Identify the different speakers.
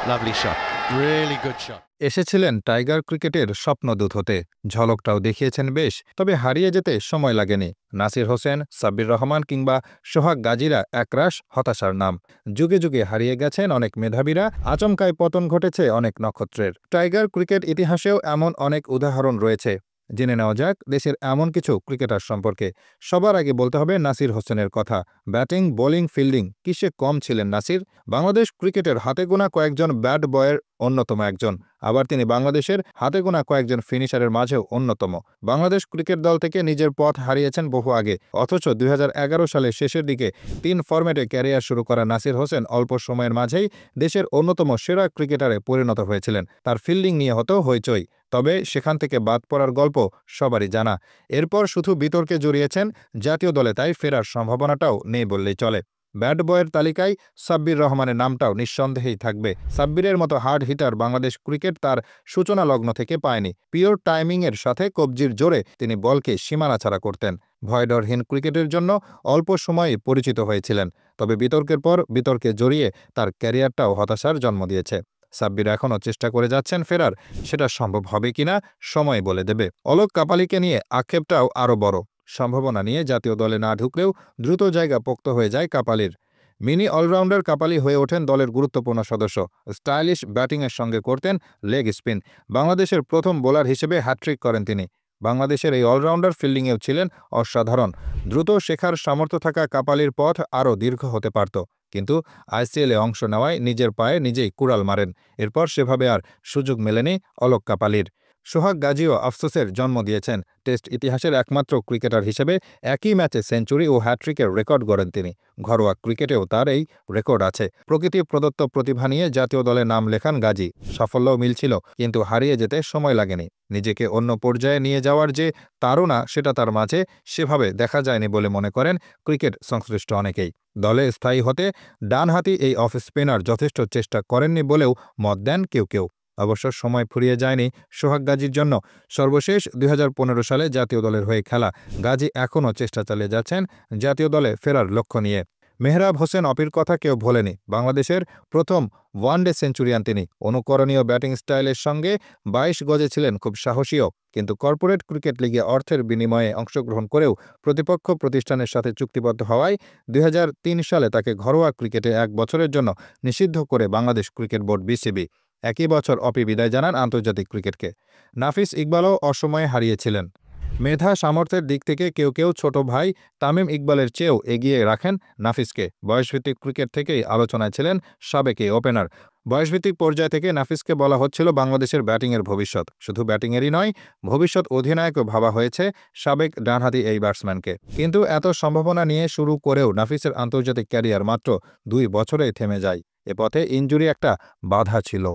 Speaker 1: Lovely shot. Really good shot.
Speaker 2: এসেছিলেন tiger ক্রিকেটের স্বপ্নদূত হতে, ঝলকটাও দেখিয়েছেন বেশ, তবে হারিয়ে যেতে সময় লাগেনি। নাসির হোসেন, সাব্বির রহমান কিংবা সোহাগ গাজীরা একরাশ হতাশার নাম। যুগে যুগে হারিয়ে গেছেন অনেক মেধাবীরা, আচমকায় পতন ঘটেছে অনেক নক্ষত্রের। টাইগার ক্রিকেট ইতিহাসেও এমন অনেক উদাহরণ রয়েছে। জেনে নেওয়া যাক দেশের এমন কিছু ক্রিকেটার সম্পর্কে। সবার আগে বলতে হবে নাসির হোসেনের কথা। ব্যাটিং, বোলিং, ফিল্ডিং কিসে কম ছিলেন নাসির? বাংলাদেশ ক্রিকেটের হাতে গোনা কয়েকজন ব্যাট বয়ের অন্যতম একজন। আবার তিনি বাংলাদেশের হাতে গোনা কয়েকজন ফিনিশারের মাঝেও অন্যতম। বাংলাদেশ ক্রিকেট দল থেকে নিজের পথ হারিয়েছেন বহু আগে, অথচ ২০১১ সালের শেষের দিকে ৩ ফরম্যাটে ক্যারিয়ার শুরু করা নাসির হোসেন অল্প সময়ের মাঝেই দেশের অন্যতম সেরা ক্রিকেটারে পরিণত হয়েছিলেন। তার ফিল্ডিং নিয়ে হতো হইচই, তবে সেখান থেকে বাদ পড়ার গল্প সবারই জানা। এরপর শুধু বিতর্কে জড়িয়েছেন জাতীয় দলে, তাই ফেরার সম্ভাবনাটাও নেই বললেই চলে। ব্যাট বয়ের তালিকায় সাব্বির রহমানের নামটাও নিঃসন্দেহেই থাকবে। সাব্বিরের মতো হার্ড হিটার বাংলাদেশ ক্রিকেট তার সূচনা লগ্ন থেকে পায়নি। পিওর টাইমিংয়ের সাথে কবজির জোরে তিনি বলকে সীমানা ছাড়া করতেন। ভয়ডরহীন ক্রিকেটের জন্য অল্প সময়ে পরিচিত হয়েছিলেন, তবে বিতর্কের পর বিতর্কে জড়িয়ে তার ক্যারিয়ারটাও হতাশার জন্ম দিয়েছে। সাব্বির এখনও চেষ্টা করে যাচ্ছেন ফেরার, সেটা সম্ভব হবে কিনা সময় বলে দেবে। অলোক কাপালিকে নিয়ে আক্ষেপটাও আরও বড়। সম্ভাবনা নিয়ে জাতীয় দলে না ঢুকলেও দ্রুত জায়গা পোক্ত হয়ে যায় কাপালির। মিনি অলরাউন্ডার কাপালি হয়ে ওঠেন দলের গুরুত্বপূর্ণ সদস্য। স্টাইলিশ ব্যাটিংয়ের সঙ্গে করতেন লেগ স্পিন। বাংলাদেশের প্রথম বোলার হিসেবে হ্যাট্রিক করেন তিনি। বাংলাদেশের এই অলরাউন্ডার ফিল্ডিংয়েও ছিলেন অসাধারণ। দ্রুত শেখার সামর্থ্য থাকা কাপালির পথ আরও দীর্ঘ হতে পারত, কিন্তু আইসিএলে অংশ নেওয়ায় নিজের পায়ে নিজেই কুড়াল মারেন। এরপর সেভাবে আর সুযোগ মেলেনি অলোক কাপালির। সোহাগ গাজীও আফসোসের জন্ম দিয়েছেন। টেস্ট ইতিহাসের একমাত্র ক্রিকেটার হিসেবে একই ম্যাচে সেঞ্চুরি ও হ্যাট্রিকের রেকর্ড গড়েন তিনি। ঘরোয়া ক্রিকেটেও তার এই রেকর্ড আছে। প্রকৃতি প্রদত্ত প্রতিভা নিয়ে জাতীয় দলে নাম লেখান গাজী। সাফল্যও মিলছিল, কিন্তু হারিয়ে যেতে সময় লাগেনি। নিজেকে অন্য পর্যায়ে নিয়ে যাওয়ার যে তাড়না, সেটা তার মাঝে সেভাবে দেখা যায়নি বলে মনে করেন ক্রিকেট সংশ্লিষ্ট অনেকেই। দলে স্থায়ী হতে ডানহাতি এই অফ স্পিনার যথেষ্ট চেষ্টা করেননি বলেও মত দেন কেউ কেউ। অবশ্য সময় ফুরিয়ে যায়নি সোহাগ গাজীর জন্য। সর্বশেষ ২০১৫ সালে জাতীয় দলের হয়ে খেলা গাজী এখনও চেষ্টা চালিয়ে যাচ্ছেন জাতীয় দলে ফেরার লক্ষ্য নিয়ে। মেহরাব হোসেন অপির কথা কেউ ভোলেনি। বাংলাদেশের প্রথম ওয়ানডে সেঞ্চুরিয়ান তিনি। অনুকরণীয় ব্যাটিং স্টাইলের সঙ্গে ২২ গজে ছিলেন খুব সাহসীও, কিন্তু কর্পোরেট ক্রিকেট লিগে অর্থের বিনিময়ে অংশগ্রহণ করেও প্রতিপক্ষ প্রতিষ্ঠানের সাথে চুক্তিবদ্ধ হওয়ায় ২০০৩ সালে তাকে ঘরোয়া ক্রিকেটে ১ বছরের জন্য নিষিদ্ধ করে বাংলাদেশ ক্রিকেট বোর্ড বিসিবি। একই বছর অপি বিদায় জানান আন্তর্জাতিক ক্রিকেটকে। নাফিস ইকবালও অসময়ে হারিয়েছিলেন। মেধা সামর্থ্যের দিক থেকে কেউ কেউ ছোট ভাই তামিম ইকবালের চেয়েও এগিয়ে রাখেন নাফিসকে। বয়সভিত্তিক ক্রিকেট থেকেই আলোচনায় ছিলেন সাবেক এই ওপেনার। বয়সভিত্তিক পর্যায় থেকে নাফিসকে বলা হচ্ছিল বাংলাদেশের ব্যাটিংয়ের ভবিষ্যৎ। শুধু ব্যাটিংয়েরই নয়, ভবিষ্যৎ অধিনায়কও ভাবা হয়েছে সাবেক ডানহাতি এই ব্যাটসম্যানকে। কিন্তু এত সম্ভাবনা নিয়ে শুরু করেও নাফিসের আন্তর্জাতিক ক্যারিয়ার মাত্র 2 বছরেই থেমে যায়। এ পথে ইনজুরি একটা বাধা ছিল।